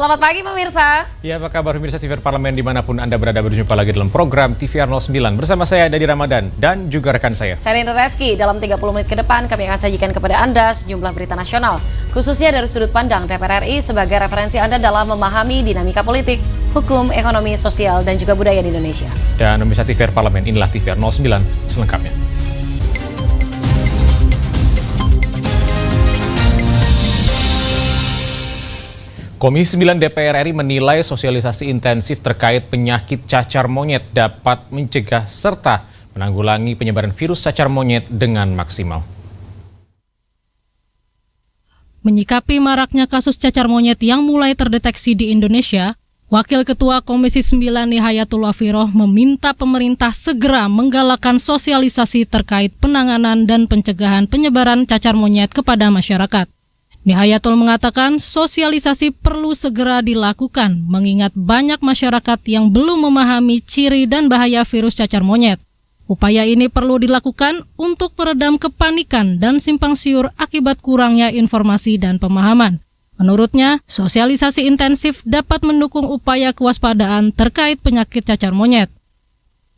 Selamat pagi pemirsa. Ya, apa kabar pemirsa TVR Parlemen dimanapun Anda berada, berjumpa lagi dalam program TVR 09. Bersama saya Dadi Ramadan dan juga rekan saya. Saya Indra Reski. Dalam 30 menit ke depan kami akan sajikan kepada Anda sejumlah berita nasional. Khususnya dari sudut pandang DPR RI sebagai referensi Anda dalam memahami dinamika politik, hukum, ekonomi, sosial, dan juga budaya di Indonesia. Dan pemirsa TVR Parlemen, inilah TVR 09 selengkapnya. Komisi 9 DPR RI menilai sosialisasi intensif terkait penyakit cacar monyet dapat mencegah serta menanggulangi penyebaran virus cacar monyet dengan maksimal. Menyikapi maraknya kasus cacar monyet yang mulai terdeteksi di Indonesia, Wakil Ketua Komisi 9 Nihayatul Wafiroh meminta pemerintah segera menggalakkan sosialisasi terkait penanganan dan pencegahan penyebaran cacar monyet kepada masyarakat. Nihayatul mengatakan sosialisasi perlu segera dilakukan mengingat banyak masyarakat yang belum memahami ciri dan bahaya virus cacar monyet. Upaya ini perlu dilakukan untuk meredam kepanikan dan simpang siur akibat kurangnya informasi dan pemahaman. Menurutnya, sosialisasi intensif dapat mendukung upaya kewaspadaan terkait penyakit cacar monyet.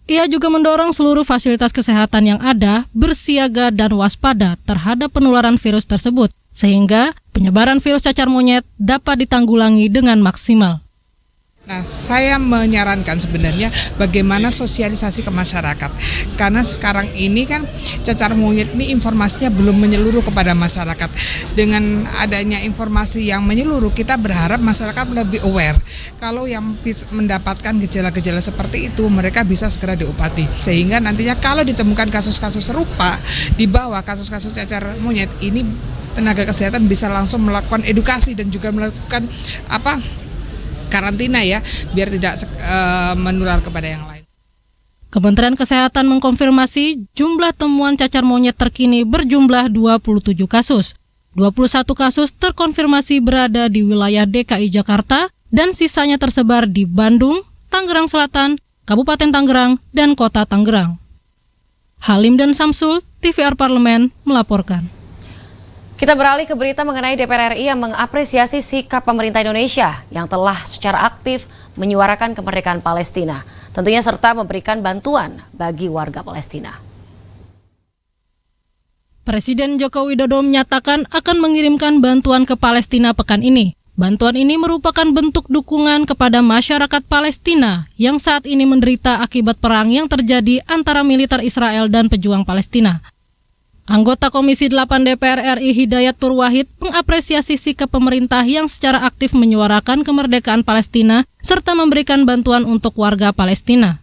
Ia juga mendorong seluruh fasilitas kesehatan yang ada bersiaga dan waspada terhadap penularan virus tersebut, sehingga penyebaran virus cacar monyet dapat ditanggulangi dengan maksimal. Nah, saya menyarankan sebenarnya bagaimana sosialisasi ke masyarakat. Karena sekarang ini kan cacar monyet ini informasinya belum menyeluruh kepada masyarakat. Dengan adanya informasi yang menyeluruh, kita berharap masyarakat lebih aware. Kalau yang mendapatkan gejala-gejala seperti itu, mereka bisa segera diobati. Sehingga nantinya kalau ditemukan kasus-kasus serupa di bawah kasus-kasus cacar monyet ini, tenaga kesehatan bisa langsung melakukan edukasi dan juga melakukan karantina ya, biar tidak menular kepada yang lain. Kementerian Kesehatan mengkonfirmasi jumlah temuan cacar monyet terkini berjumlah 27 kasus. 21 kasus terkonfirmasi berada di wilayah DKI Jakarta dan sisanya tersebar di Bandung, Tangerang Selatan, Kabupaten Tangerang, dan Kota Tangerang. Halim dan Samsul, TVR Parlemen melaporkan. Kita beralih ke berita mengenai DPR RI yang mengapresiasi sikap pemerintah Indonesia yang telah secara aktif menyuarakan kemerdekaan Palestina, tentunya serta memberikan bantuan bagi warga Palestina. Presiden Joko Widodo menyatakan akan mengirimkan bantuan ke Palestina pekan ini. Bantuan ini merupakan bentuk dukungan kepada masyarakat Palestina yang saat ini menderita akibat perang yang terjadi antara militer Israel dan pejuang Palestina. Anggota Komisi 8 DPR RI Hidayatul Wahid mengapresiasi sikap pemerintah yang secara aktif menyuarakan kemerdekaan Palestina serta memberikan bantuan untuk warga Palestina.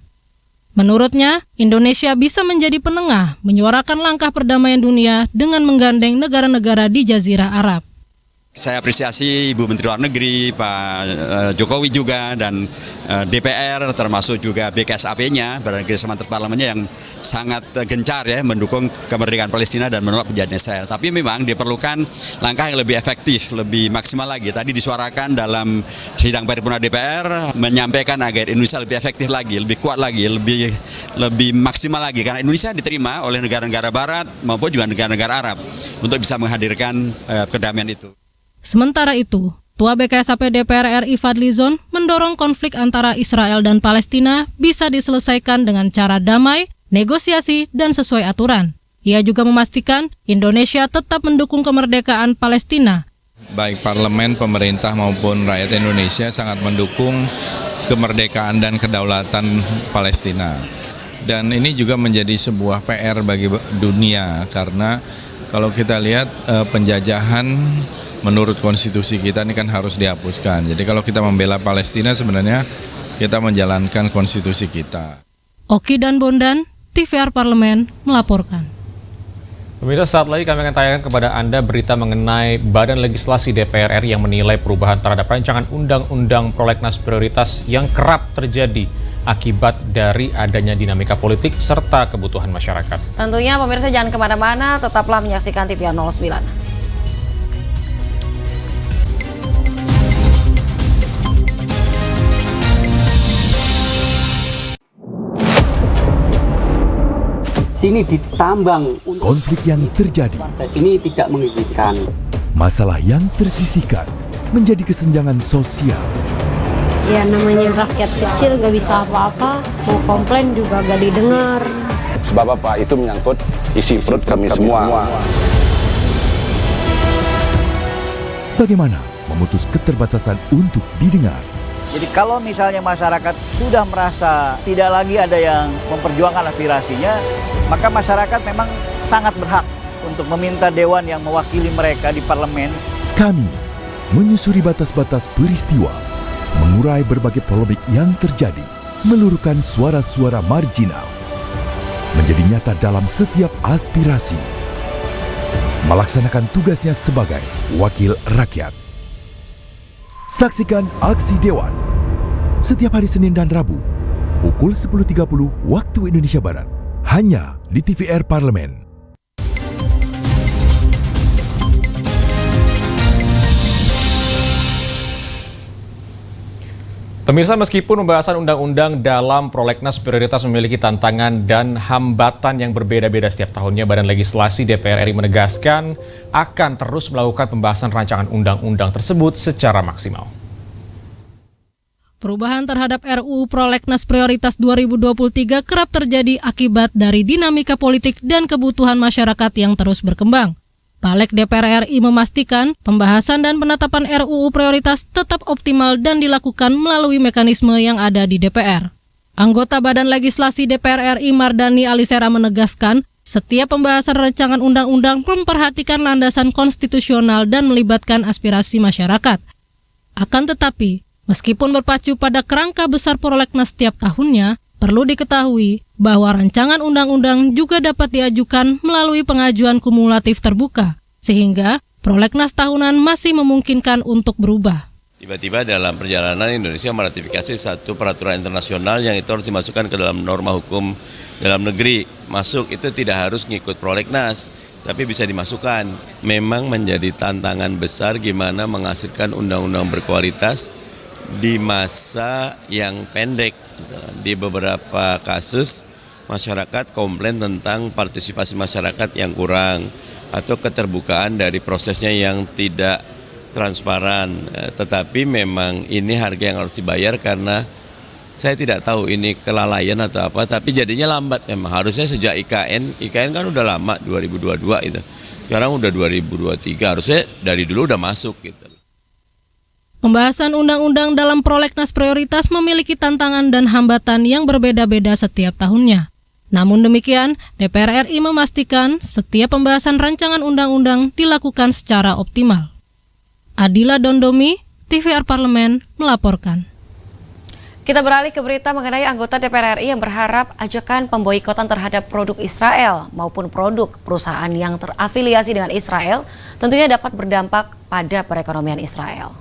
Menurutnya, Indonesia bisa menjadi penengah menyuarakan langkah perdamaian dunia dengan menggandeng negara-negara di Jazirah Arab. Saya apresiasi Ibu Menteri Luar Negeri, Pak Jokowi juga, dan DPR termasuk juga BKSAP-nya, Badan Kerjasama Antarparlemennya yang sangat gencar ya mendukung kemerdekaan Palestina dan menolak penjajahan Israel. Tapi memang diperlukan langkah yang lebih efektif, lebih maksimal lagi. Tadi disuarakan dalam sidang paripurna DPR menyampaikan agar Indonesia lebih efektif lagi, lebih kuat lagi, lebih maksimal lagi. Karena Indonesia diterima oleh negara-negara Barat maupun juga negara-negara Arab untuk bisa menghadirkan kedamaian itu. Sementara itu, Ketua BKSAP DPR RI Fadlizon mendorong konflik antara Israel dan Palestina bisa diselesaikan dengan cara damai, negosiasi, dan sesuai aturan. Ia juga memastikan Indonesia tetap mendukung kemerdekaan Palestina. Baik parlemen, pemerintah maupun rakyat Indonesia sangat mendukung kemerdekaan dan kedaulatan Palestina. Dan ini juga menjadi sebuah PR bagi dunia karena kalau kita lihat penjajahan menurut konstitusi kita ini kan harus dihapuskan. Jadi kalau kita membela Palestina sebenarnya kita menjalankan konstitusi kita. Oki dan Bondan, TVR Parlemen melaporkan. Pemirsa, saat lagi kami akan tayangkan kepada Anda berita mengenai Badan Legislasi DPR RI yang menilai perubahan terhadap rancangan Undang-Undang Prolegnas Prioritas yang kerap terjadi akibat dari adanya dinamika politik serta kebutuhan masyarakat. Tentunya pemirsa jangan kemana-mana, tetaplah menyaksikan TVR 09. Sini ditambang. Konflik yang terjadi, Ini tidak mengizinkan. masalah yang tersisihkan, menjadi kesenjangan sosial. Ya namanya rakyat kecil gak bisa apa-apa, mau komplain juga gak didengar. Sebab apa? Itu menyangkut isi perut kami semua. Bagaimana memutus keterbatasan untuk didengar? Jadi kalau misalnya masyarakat sudah merasa tidak lagi ada yang memperjuangkan aspirasinya, maka masyarakat memang sangat berhak untuk meminta dewan yang mewakili mereka di parlemen. Kami menyusuri batas-batas peristiwa, mengurai berbagai polemik yang terjadi, meluruhkan suara-suara marginal, menjadi nyata dalam setiap aspirasi, melaksanakan tugasnya sebagai wakil rakyat. Saksikan Aksi Dewan setiap hari Senin dan Rabu pukul 10.30 waktu Indonesia Barat hanya di TVR Parlemen. Pemirsa, meskipun pembahasan undang-undang dalam prolegnas prioritas memiliki tantangan dan hambatan yang berbeda-beda setiap tahunnya, Badan Legislasi DPR RI menegaskan akan terus melakukan pembahasan rancangan undang-undang tersebut secara maksimal. Perubahan terhadap RUU Prolegnas Prioritas 2023 kerap terjadi akibat dari dinamika politik dan kebutuhan masyarakat yang terus berkembang. Balik DPR RI memastikan pembahasan dan penetapan RUU Prioritas tetap optimal dan dilakukan melalui mekanisme yang ada di DPR. Anggota Badan Legislasi DPR RI Mardani Alisera menegaskan, setiap pembahasan rancangan undang-undang memperhatikan landasan konstitusional dan melibatkan aspirasi masyarakat. Akan tetapi, meskipun berpacu pada kerangka besar prolegnas setiap tahunnya, perlu diketahui bahwa rancangan undang-undang juga dapat diajukan melalui pengajuan kumulatif terbuka, sehingga prolegnas tahunan masih memungkinkan untuk berubah. Tiba-tiba dalam perjalanan Indonesia meratifikasi satu peraturan internasional yang itu harus dimasukkan ke dalam norma hukum dalam negeri. Masuk itu tidak harus ngikut prolegnas, tapi bisa dimasukkan. Memang menjadi tantangan besar gimana menghasilkan undang-undang berkualitas di masa yang pendek. Di beberapa kasus masyarakat komplain tentang partisipasi masyarakat yang kurang atau keterbukaan dari prosesnya yang tidak transparan. Tetapi memang ini harga yang harus dibayar karena saya tidak tahu ini kelalaian atau apa, tapi jadinya lambat memang. Harusnya sejak IKN kan udah lama 2022 itu. Sekarang udah 2023, harusnya dari dulu udah masuk gitu. Pembahasan undang-undang dalam prolegnas prioritas memiliki tantangan dan hambatan yang berbeda-beda setiap tahunnya. Namun demikian, DPR RI memastikan setiap pembahasan rancangan undang-undang dilakukan secara optimal. Adila Dondomi, TVR Parlemen, melaporkan. Kita beralih ke berita mengenai anggota DPR RI yang berharap ajakan pemboikotan terhadap produk Israel maupun produk perusahaan yang terafiliasi dengan Israel tentunya dapat berdampak pada perekonomian Israel.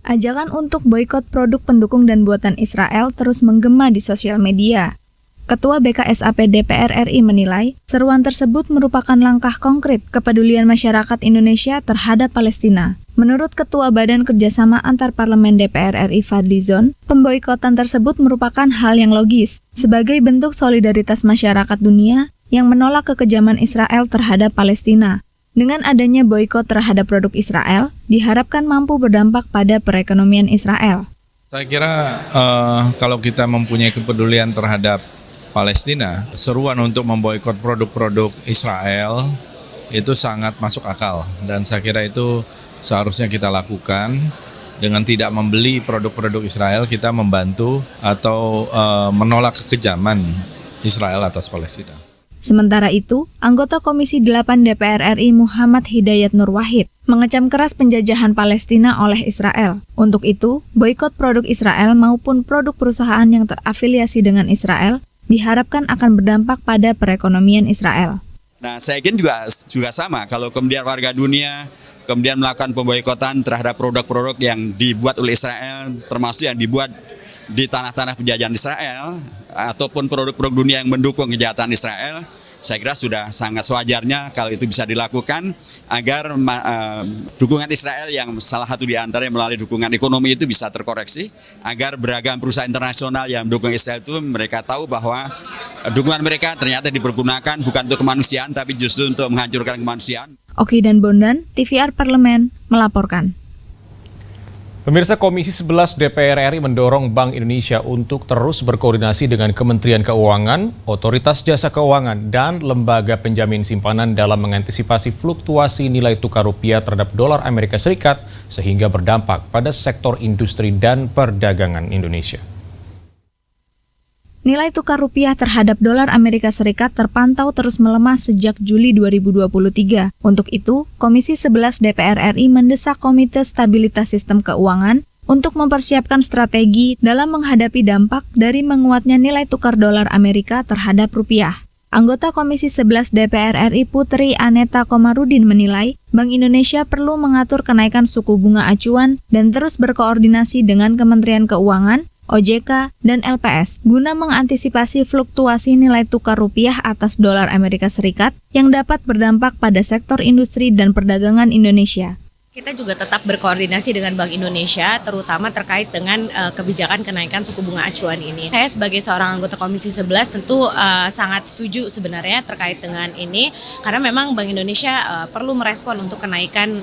Ajakan untuk boikot produk pendukung dan buatan Israel terus menggema di sosial media. Ketua BKSAP DPR RI menilai seruan tersebut merupakan langkah konkret kepedulian masyarakat Indonesia terhadap Palestina. Menurut Ketua Badan Kerjasama Antar Parlemen DPR RI Fadlizon, pemboikotan tersebut merupakan hal yang logis sebagai bentuk solidaritas masyarakat dunia yang menolak kekejaman Israel terhadap Palestina. Dengan adanya boikot terhadap produk Israel, diharapkan mampu berdampak pada perekonomian Israel. Saya kira kalau kita mempunyai kepedulian terhadap Palestina, seruan untuk memboikot produk-produk Israel itu sangat masuk akal. Dan saya kira itu seharusnya kita lakukan. Dengan tidak membeli produk-produk Israel, kita membantu atau menolak kekejaman Israel atas Palestina. Sementara itu, anggota Komisi 8 DPR RI Muhammad Hidayat Nur Wahid mengecam keras penjajahan Palestina oleh Israel. Untuk itu, boikot produk Israel maupun produk perusahaan yang terafiliasi dengan Israel diharapkan akan berdampak pada perekonomian Israel. Nah, saya yakin juga sama kalau kemudian warga dunia kemudian melakukan pemboikotan terhadap produk-produk yang dibuat oleh Israel, termasuk yang dibuat di tanah-tanah penjajahan Israel ataupun produk-produk dunia yang mendukung kejahatan Israel, saya kira sudah sangat sewajarnya kalau itu bisa dilakukan agar dukungan Israel yang salah satu di antaranya melalui dukungan ekonomi itu bisa terkoreksi, agar beragam perusahaan internasional yang mendukung Israel itu mereka tahu bahwa dukungan mereka ternyata dipergunakan bukan untuk kemanusiaan tapi justru untuk menghancurkan kemanusiaan. Oki dan Bondan, TVR Parlemen, melaporkan. Pemirsa, Komisi 11 DPR RI mendorong Bank Indonesia untuk terus berkoordinasi dengan Kementerian Keuangan, Otoritas Jasa Keuangan, dan lembaga penjamin simpanan dalam mengantisipasi fluktuasi nilai tukar rupiah terhadap dolar Amerika Serikat sehingga berdampak pada sektor industri dan perdagangan Indonesia. Nilai tukar rupiah terhadap dolar Amerika Serikat terpantau terus melemah sejak Juli 2023. Untuk itu, Komisi 11 DPR RI mendesak Komite Stabilitas Sistem Keuangan untuk mempersiapkan strategi dalam menghadapi dampak dari menguatnya nilai tukar dolar Amerika terhadap rupiah. Anggota Komisi 11 DPR RI Putri Aneta Komarudin menilai Bank Indonesia perlu mengatur kenaikan suku bunga acuan dan terus berkoordinasi dengan Kementerian Keuangan, OJK, dan LPS guna mengantisipasi fluktuasi nilai tukar rupiah atas dolar Amerika Serikat yang dapat berdampak pada sektor industri dan perdagangan Indonesia. Kita juga tetap berkoordinasi dengan Bank Indonesia, terutama terkait dengan kebijakan kenaikan suku bunga acuan ini. Saya sebagai seorang anggota Komisi 11 tentu sangat setuju sebenarnya terkait dengan ini, karena memang Bank Indonesia perlu merespon untuk kenaikan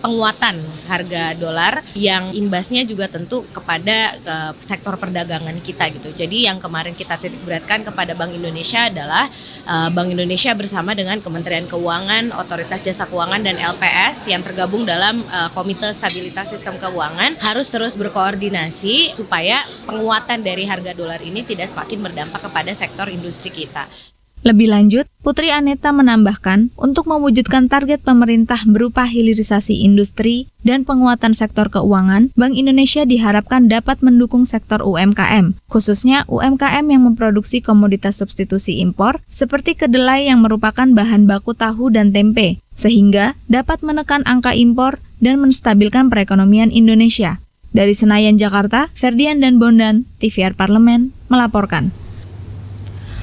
penguatan harga dolar yang imbasnya juga tentu kepada sektor perdagangan kita gitu. Jadi yang kemarin kita titik beratkan kepada Bank Indonesia adalah Bank Indonesia bersama dengan Kementerian Keuangan, Otoritas Jasa Keuangan, dan LPS yang tergabung dalam Komite Stabilitas Sistem Keuangan harus terus berkoordinasi supaya penguatan dari harga dolar ini tidak semakin berdampak kepada sektor industri kita. Lebih lanjut, Putri Aneta menambahkan, untuk mewujudkan target pemerintah berupa hilirisasi industri dan penguatan sektor keuangan, Bank Indonesia diharapkan dapat mendukung sektor UMKM, khususnya UMKM yang memproduksi komoditas substitusi impor seperti kedelai yang merupakan bahan baku tahu dan tempe, sehingga dapat menekan angka impor dan menstabilkan perekonomian Indonesia. Dari Senayan, Jakarta, Ferdian dan Bondan, TVR Parlemen, melaporkan.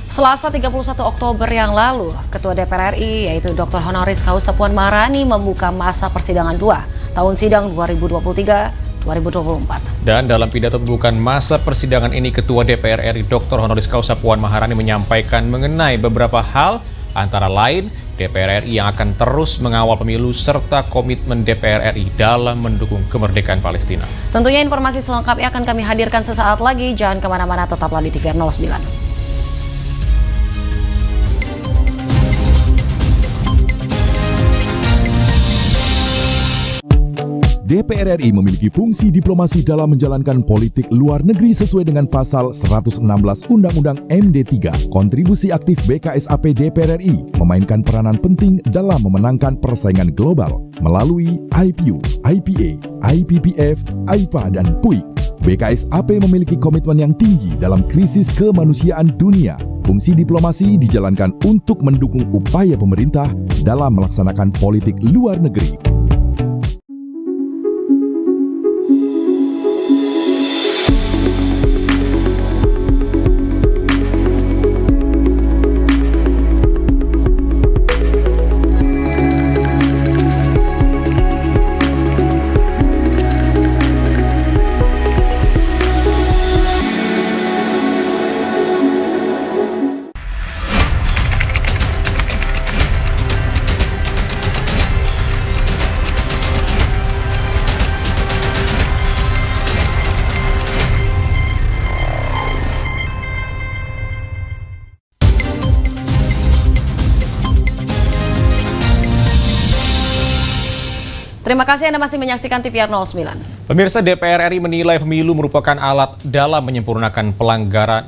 Selasa 31 Oktober yang lalu, Ketua DPR RI yaitu Dr. Honoris Causa Puan Maharani membuka masa persidangan 2 tahun sidang 2023-2024. Dan dalam pidato pembukaan masa persidangan ini, Ketua DPR RI Dr. Honoris Causa Puan Maharani menyampaikan mengenai beberapa hal, antara lain DPR RI yang akan terus mengawal pemilu serta komitmen DPR RI dalam mendukung kemerdekaan Palestina. Tentunya informasi selengkapnya akan kami hadirkan sesaat lagi. Jangan kemana-mana, tetaplah di TVR 09. DPR RI memiliki fungsi diplomasi dalam menjalankan politik luar negeri sesuai dengan pasal 116 Undang-Undang MD 3. Kontribusi aktif BKSAP DPR RI memainkan peranan penting dalam memenangkan persaingan global melalui IPU, IPA, IPPF, AIPA, dan PUIK. BKSAP memiliki komitmen yang tinggi dalam krisis kemanusiaan dunia. Fungsi diplomasi dijalankan untuk mendukung upaya pemerintah dalam melaksanakan politik luar negeri. Terima kasih Anda masih menyaksikan TVR 09. Pemirsa, DPR RI menilai pemilu merupakan alat dalam menyempurnakan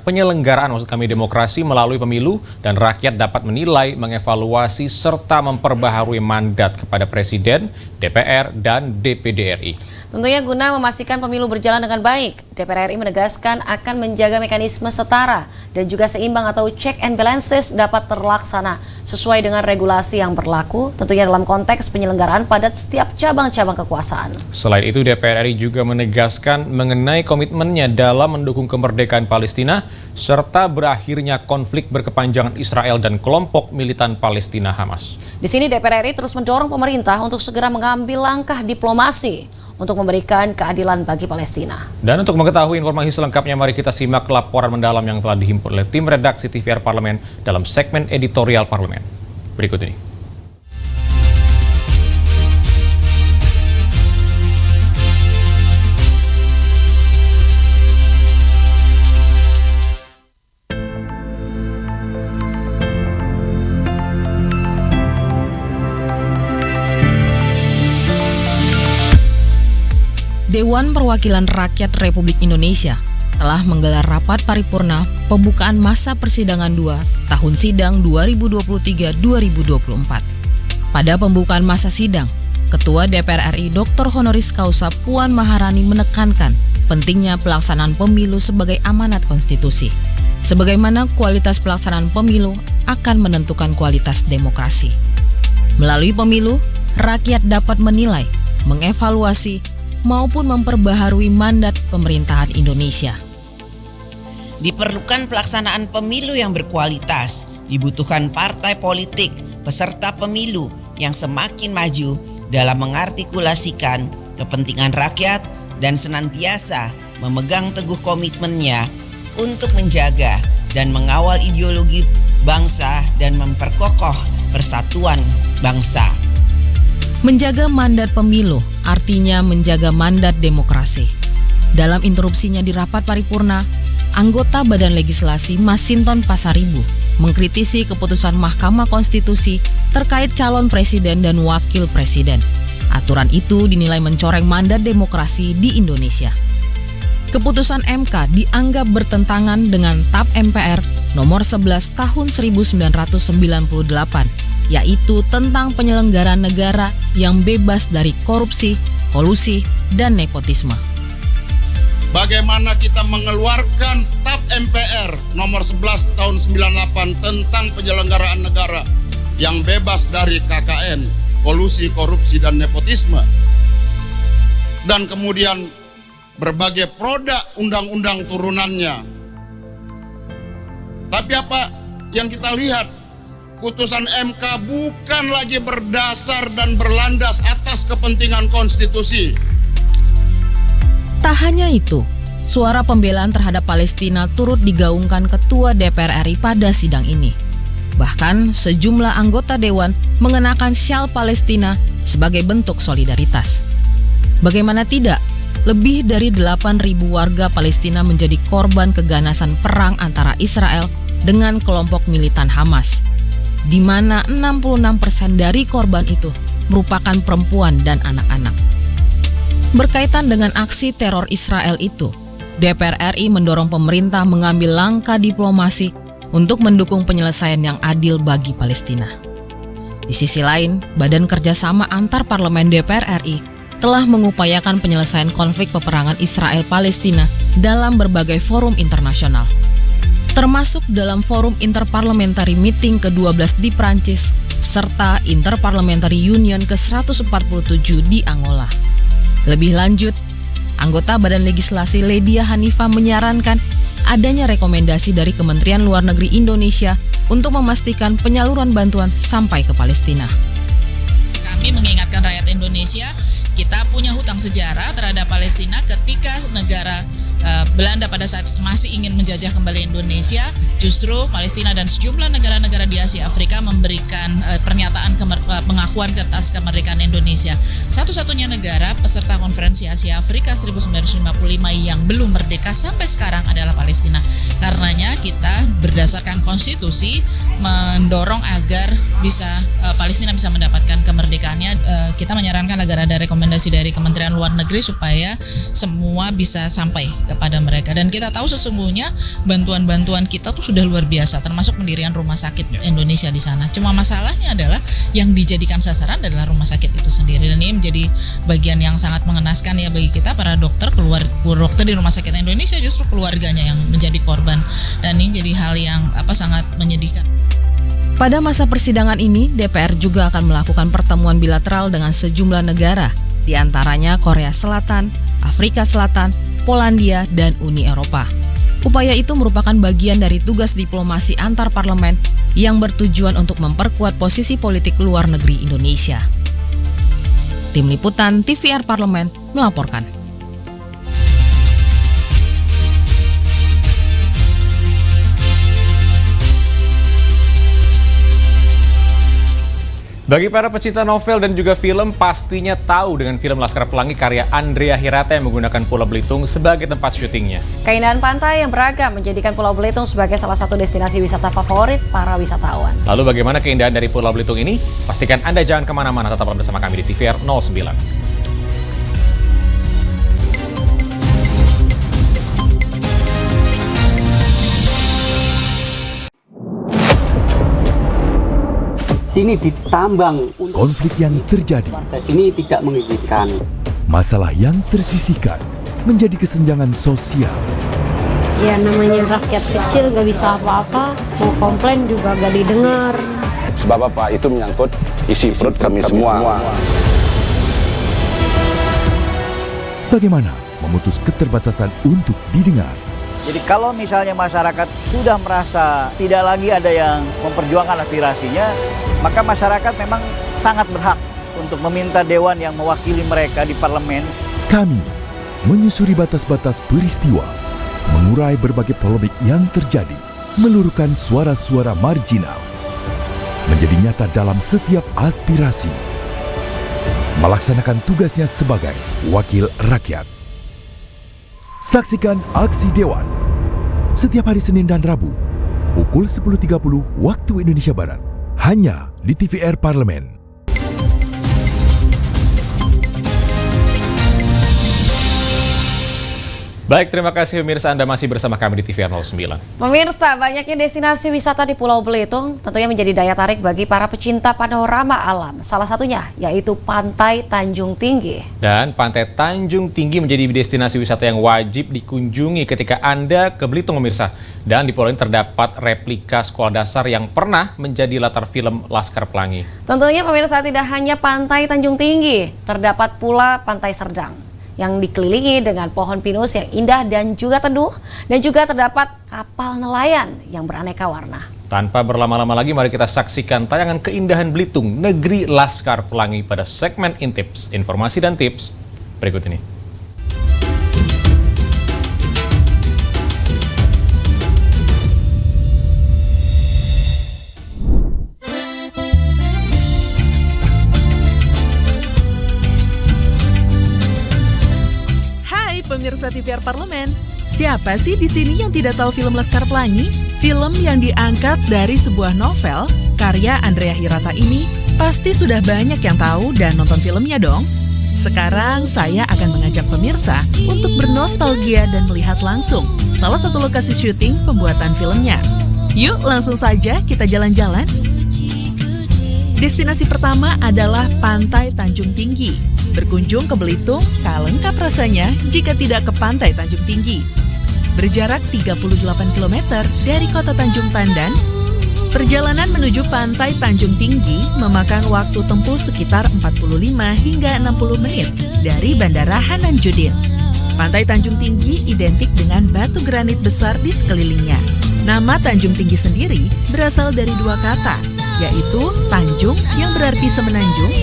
penyelenggaraan demokrasi melalui pemilu, dan rakyat dapat menilai, mengevaluasi, serta memperbaharui mandat kepada Presiden, DPR, dan DPD RI. Tentunya guna memastikan pemilu berjalan dengan baik, DPR RI menegaskan akan menjaga mekanisme setara dan juga seimbang atau check and balances dapat terlaksana sesuai dengan regulasi yang berlaku, tentunya dalam konteks penyelenggaraan pada setiap cabang-cabang kekuasaan. Selain itu, DPR RI juga menegaskan mengenai komitmennya dalam mendukung kemerdekaan Palestina serta berakhirnya konflik berkepanjangan Israel dan kelompok militan Palestina Hamas. Di sini DPR RI terus mendorong pemerintah untuk segera mengambil langkah diplomasi untuk memberikan keadilan bagi Palestina. Dan untuk mengetahui informasi selengkapnya, mari kita simak laporan mendalam yang telah dihimpun oleh tim redaksi TVR Parlemen dalam segmen editorial Parlemen. Berikut ini. Dewan Perwakilan Rakyat Republik Indonesia telah menggelar rapat paripurna pembukaan masa persidangan 2 tahun sidang 2023-2024. Pada pembukaan masa sidang, Ketua DPR RI Dr. Honoris Causa Puan Maharani menekankan pentingnya pelaksanaan pemilu sebagai amanat konstitusi. Sebagaimana kualitas pelaksanaan pemilu akan menentukan kualitas demokrasi. Melalui pemilu, rakyat dapat menilai, mengevaluasi, maupun memperbaharui mandat pemerintahan Indonesia. Diperlukan pelaksanaan pemilu yang berkualitas, dibutuhkan partai politik, peserta pemilu yang semakin maju dalam mengartikulasikan kepentingan rakyat dan senantiasa memegang teguh komitmennya untuk menjaga dan mengawal ideologi bangsa dan memperkokoh persatuan bangsa. Menjaga mandat pemilu artinya menjaga mandat demokrasi. Dalam interupsinya di rapat paripurna, anggota Badan Legislasi Masinton Pasaribu mengkritisi keputusan Mahkamah Konstitusi terkait calon presiden dan wakil presiden. Aturan itu dinilai mencoreng mandat demokrasi di Indonesia. Keputusan MK dianggap bertentangan dengan TAP MPR nomor 11 tahun 1998, yaitu tentang penyelenggaraan negara yang bebas dari korupsi, kolusi, dan nepotisme. Bagaimana kita mengeluarkan TAP MPR nomor 11 tahun 98 tentang penyelenggaraan negara yang bebas dari KKN, kolusi, korupsi, dan nepotisme. Dan kemudian berbagai produk undang-undang turunannya. Tapi apa yang kita lihat? Putusan MK bukan lagi berdasar dan berlandas atas kepentingan konstitusi. Tak hanya itu, suara pembelaan terhadap Palestina turut digaungkan Ketua DPR RI pada sidang ini. Bahkan sejumlah anggota dewan mengenakan syal Palestina sebagai bentuk solidaritas. Bagaimana tidak, lebih dari 8.000 warga Palestina menjadi korban keganasan perang antara Israel dengan kelompok militan Hamas, di mana 66% dari korban itu merupakan perempuan dan anak-anak. Berkaitan dengan aksi teror Israel itu, DPR RI mendorong pemerintah mengambil langkah diplomasi untuk mendukung penyelesaian yang adil bagi Palestina. Di sisi lain, Badan Kerjasama Antar Parlemen DPR RI telah mengupayakan penyelesaian konflik peperangan Israel-Palestina dalam berbagai forum internasional, termasuk dalam Forum Interparliamentary Meeting ke-12 di Prancis, serta Interparliamentary Union ke-147 di Angola. Lebih lanjut, anggota Badan Legislasi Ledia Hanifah menyarankan adanya rekomendasi dari Kementerian Luar Negeri Indonesia untuk memastikan penyaluran bantuan sampai ke Palestina. Kami mengingatkan rakyat Indonesia, kita punya hutang sejarah terhadap Palestina ketika negara Belanda pada saat itu masih ingin menjajah kembali Indonesia. Justru Palestina dan sejumlah negara-negara di Asia Afrika memberikan pernyataan pengakuan atas kemerdekaan Indonesia. Satu-satunya negara peserta konferensi Asia Afrika 1955 yang belum merdeka sampai sekarang adalah Palestina. Karenanya kita berdasarkan konstitusi mendorong agar Palestina bisa mendapatkan kemerdekaannya. Kita menyarankan agar ada rekomendasi dari Kementerian Luar Negeri supaya semua bisa sampai kepada mereka. Dan kita tahu sesungguhnya bantuan-bantuan kita tuh sudah luar biasa, termasuk pendirian rumah sakit Indonesia di sana. Cuma masalahnya adalah yang dijadikan sasaran adalah rumah sakit itu sendiri, dan ini menjadi bagian yang sangat mengenaskan ya bagi kita para dokter. Dokter di rumah sakit Indonesia justru keluarganya yang menjadi korban, dan ini jadi hal yang sangat menyedihkan. Pada masa persidangan ini, DPR juga akan melakukan pertemuan bilateral dengan sejumlah negara, di antaranya Korea Selatan, Afrika Selatan, Polandia, dan Uni Eropa. Upaya itu merupakan bagian dari tugas diplomasi antar parlemen yang bertujuan untuk memperkuat posisi politik luar negeri Indonesia. Tim Liputan TVR Parlemen melaporkan. Bagi para pecinta novel dan juga film pastinya tahu dengan film Laskar Pelangi karya Andrea Hirata yang menggunakan Pulau Belitung sebagai tempat syutingnya. Keindahan pantai yang beragam menjadikan Pulau Belitung sebagai salah satu destinasi wisata favorit para wisatawan. Lalu bagaimana keindahan dari Pulau Belitung ini? Pastikan Anda jangan kemana-mana, tetaplah bersama kami di TVR 09. sini ditambang. Konflik yang terjadi, Warga sini tidak mengizinkan. masalah yang tersisihkan menjadi kesenjangan sosial. Ya namanya rakyat kecil gak bisa apa-apa, mau komplain juga gak didengar. Sebab apa? Itu menyangkut isi perut kami semua. Bagaimana memutus keterbatasan untuk didengar? Jadi kalau misalnya masyarakat sudah merasa tidak lagi ada yang memperjuangkan aspirasinya, maka masyarakat memang sangat berhak untuk meminta dewan yang mewakili mereka di parlemen. Kami menyusuri batas-batas peristiwa, mengurai berbagai polemik yang terjadi, meluruskan suara-suara marginal, menjadi nyata dalam setiap aspirasi, melaksanakan tugasnya sebagai wakil rakyat. Saksikan Aksi Dewan setiap hari Senin dan Rabu pukul 10.30 waktu Indonesia Barat hanya di TVR Parlemen. Baik, terima kasih pemirsa, Anda masih bersama kami di TVR 09. Pemirsa, banyaknya destinasi wisata di Pulau Belitung tentunya menjadi daya tarik bagi para pecinta panorama alam. Salah satunya yaitu Pantai Tanjung Tinggi. Dan Pantai Tanjung Tinggi menjadi destinasi wisata yang wajib dikunjungi ketika Anda ke Belitung, pemirsa. Dan di pulau ini terdapat replika sekolah dasar yang pernah menjadi latar film Laskar Pelangi. Tentunya pemirsa, tidak hanya Pantai Tanjung Tinggi, terdapat pula Pantai Serdang yang dikelilingi dengan pohon pinus yang indah dan juga teduh, dan juga terdapat kapal nelayan yang beraneka warna. Tanpa berlama-lama lagi, mari kita saksikan tayangan keindahan Belitung, negeri Laskar Pelangi pada segmen Intips, informasi dan tips berikut ini. Pemirsa TVR Parlemen, siapa sih di sini yang tidak tahu film Laskar Pelangi? Film yang diangkat dari sebuah novel karya Andrea Hirata ini pasti sudah banyak yang tahu dan nonton filmnya dong. Sekarang saya akan mengajak pemirsa untuk bernostalgia dan melihat langsung salah satu lokasi syuting pembuatan filmnya. Yuk langsung saja kita jalan-jalan. Destinasi pertama adalah Pantai Tanjung Tinggi. Berkunjung ke Belitung, tak lengkap rasanya jika tidak ke Pantai Tanjung Tinggi. Berjarak 38 km dari kota Tanjung Pandan, perjalanan menuju Pantai Tanjung Tinggi memakan waktu tempuh sekitar 45 hingga 60 menit dari Bandara Hanan Judin. Pantai Tanjung Tinggi identik dengan batu granit besar di sekelilingnya. Nama Tanjung Tinggi sendiri berasal dari dua kata, yaitu Tanjung yang berarti semenanjung,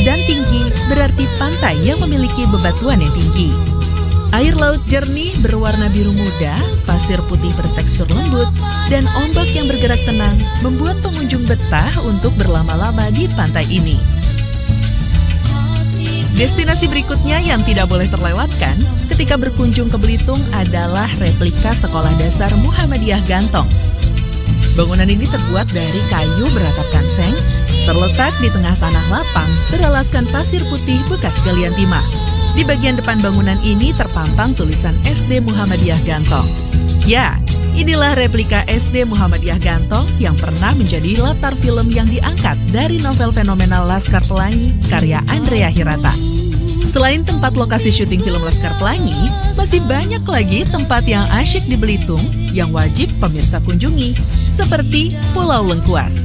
dan tinggi berarti pantai yang memiliki bebatuan yang tinggi. Air laut jernih berwarna biru muda, pasir putih bertekstur lembut, dan ombak yang bergerak tenang membuat pengunjung betah untuk berlama-lama di pantai ini. Destinasi berikutnya yang tidak boleh terlewatkan ketika berkunjung ke Belitung adalah replika Sekolah Dasar Muhammadiyah Gantong. Bangunan ini terbuat dari kayu beratapkan seng, terletak di tengah tanah lapang beralaskan pasir putih bekas galian timah. Di bagian depan bangunan ini terpampang tulisan SD Muhammadiyah Gantong. Ya, inilah replika SD Muhammadiyah Gantong yang pernah menjadi latar film yang diangkat dari novel fenomenal Laskar Pelangi karya Andrea Hirata. Selain tempat lokasi syuting film Laskar Pelangi, masih banyak lagi tempat yang asyik di Belitung yang wajib pemirsa kunjungi, seperti Pulau Lengkuas.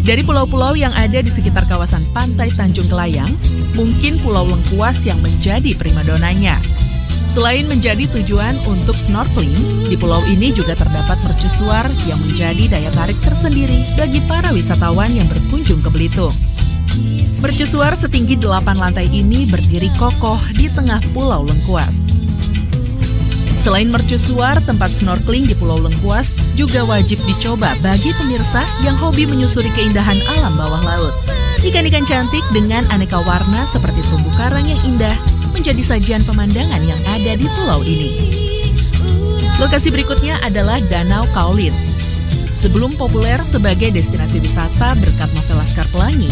Dari pulau-pulau yang ada di sekitar kawasan Pantai Tanjung Kelayang, mungkin Pulau Lengkuas yang menjadi primadonanya. Selain menjadi tujuan untuk snorkeling, di pulau ini juga terdapat mercusuar yang menjadi daya tarik tersendiri bagi para wisatawan yang berkunjung ke Belitung. Mercusuar setinggi 8 lantai ini berdiri kokoh di tengah Pulau Lengkuas. Selain mercusuar, tempat snorkeling di Pulau Lengkuas juga wajib dicoba bagi pemirsa yang hobi menyusuri keindahan alam bawah laut. Ikan-ikan cantik dengan aneka warna seperti terumbu karang yang indah menjadi sajian pemandangan yang ada di pulau ini. Lokasi berikutnya adalah Danau Kaolin. Sebelum populer sebagai destinasi wisata berkat novel Laskar Pelangi,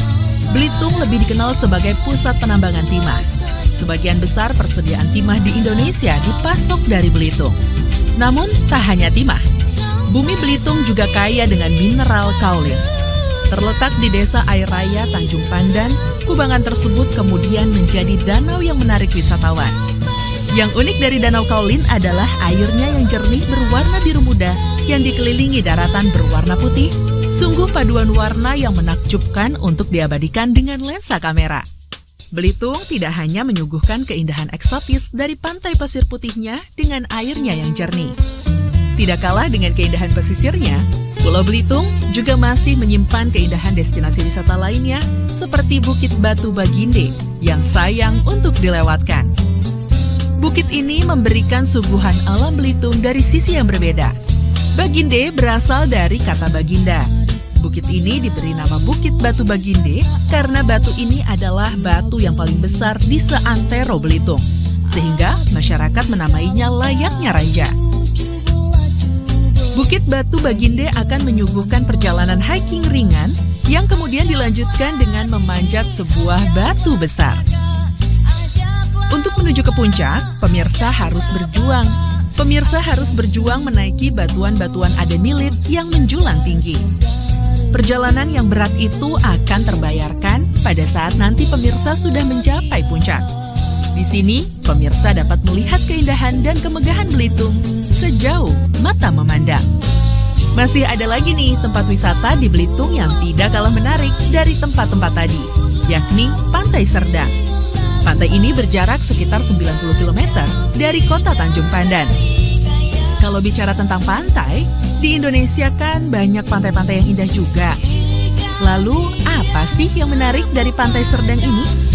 Belitung lebih dikenal sebagai pusat penambangan timah. Sebagian besar persediaan timah di Indonesia dipasok dari Belitung. Namun tak hanya timah, bumi Belitung juga kaya dengan mineral kaolin. Terletak di Desa Air Raya, Tanjung Pandan, kubangan tersebut kemudian menjadi danau yang menarik wisatawan. Yang unik dari Danau Kaolin adalah airnya yang jernih berwarna biru muda yang dikelilingi daratan berwarna putih. Sungguh paduan warna yang menakjubkan untuk diabadikan dengan lensa kamera. Belitung tidak hanya menyuguhkan keindahan eksotis dari pantai pasir putihnya dengan airnya yang jernih. Tidak kalah dengan keindahan pesisirnya, Pulau Belitung juga masih menyimpan keindahan destinasi wisata lainnya seperti Bukit Batu Baginde yang sayang untuk dilewatkan. Bukit ini memberikan suguhan alam Belitung dari sisi yang berbeda. Baginde berasal dari kata baginda. Bukit ini diberi nama Bukit Batu Baginde karena batu ini adalah batu yang paling besar di seantero Belitung, sehingga masyarakat menamainya layaknya raja. Bukit Batu Baginde akan menyuguhkan perjalanan hiking ringan yang kemudian dilanjutkan dengan memanjat sebuah batu besar. Untuk menuju ke puncak, pemirsa harus berjuang. Pemirsa harus berjuang menaiki batuan-batuan adenilit yang menjulang tinggi. Perjalanan yang berat itu akan terbayarkan pada saat nanti pemirsa sudah mencapai puncak. Di sini, pemirsa dapat melihat keindahan dan kemegahan Belitung sejauh mata memandang. Masih ada lagi nih tempat wisata di Belitung yang tidak kalah menarik dari tempat-tempat tadi, yakni Pantai Serdang. Pantai ini berjarak sekitar 90 km dari kota Tanjung Pandan. Kalau bicara tentang pantai, di Indonesia kan banyak pantai-pantai yang indah juga. Lalu, apa sih yang menarik dari Pantai Serdang ini?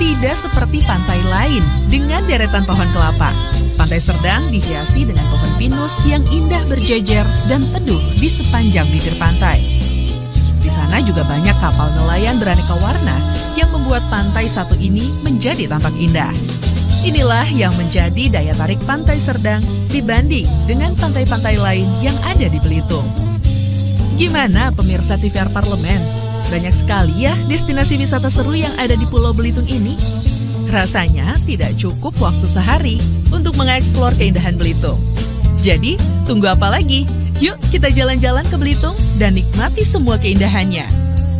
Tidak seperti pantai lain dengan deretan pohon kelapa. Pantai Serdang dihiasi dengan pohon pinus yang indah berjejer dan teduh di sepanjang bibir pantai. Di sana juga banyak kapal nelayan beraneka warna yang membuat pantai satu ini menjadi tampak indah. Inilah yang menjadi daya tarik Pantai Serdang dibanding dengan pantai-pantai lain yang ada di Belitung. Gimana pemirsa TVR Parlemen? Banyak sekali ya destinasi wisata seru yang ada di Pulau Belitung ini. Rasanya tidak cukup waktu sehari untuk mengeksplor keindahan Belitung. Jadi, tunggu apa lagi? Yuk kita jalan-jalan ke Belitung dan nikmati semua keindahannya.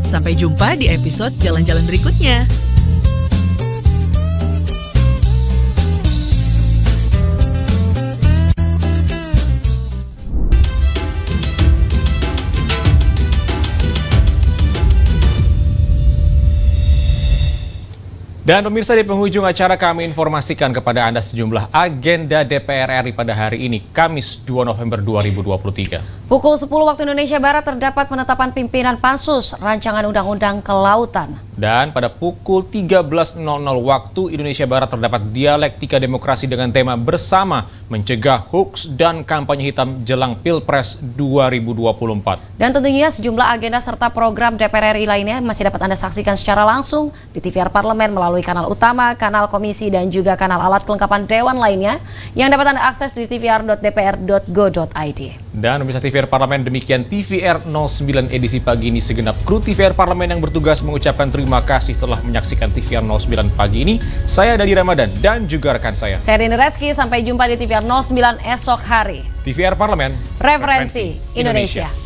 Sampai jumpa di episode jalan-jalan berikutnya. Dan pemirsa, di penghujung acara kami informasikan kepada Anda sejumlah agenda DPR RI pada hari ini, Kamis 2 November 2023. Pukul 10 waktu Indonesia Barat terdapat penetapan pimpinan Pansus Rancangan Undang-Undang Kelautan. Dan pada pukul 13.00 waktu Indonesia Barat terdapat dialektika demokrasi dengan tema bersama mencegah hoax dan kampanye hitam jelang Pilpres 2024. Dan tentunya sejumlah agenda serta program DPR RI lainnya masih dapat Anda saksikan secara langsung di TVR Parlemen melalui kanal utama, kanal komisi, dan juga kanal alat kelengkapan dewan lainnya yang dapat Anda akses di tvr.dpr.go.id. Dan pemirsa TVR Parlemen, demikian TVR 09 edisi pagi ini. Segenap kru TVR Parlemen yang bertugas mengucapkan terima kasih telah menyaksikan TVR 09 pagi ini. Saya Dadi Ramadan dan juga rekan saya. Saya Rini Reski, sampai jumpa di TVR 09 esok hari. TVR Parlemen, Referensi Indonesia.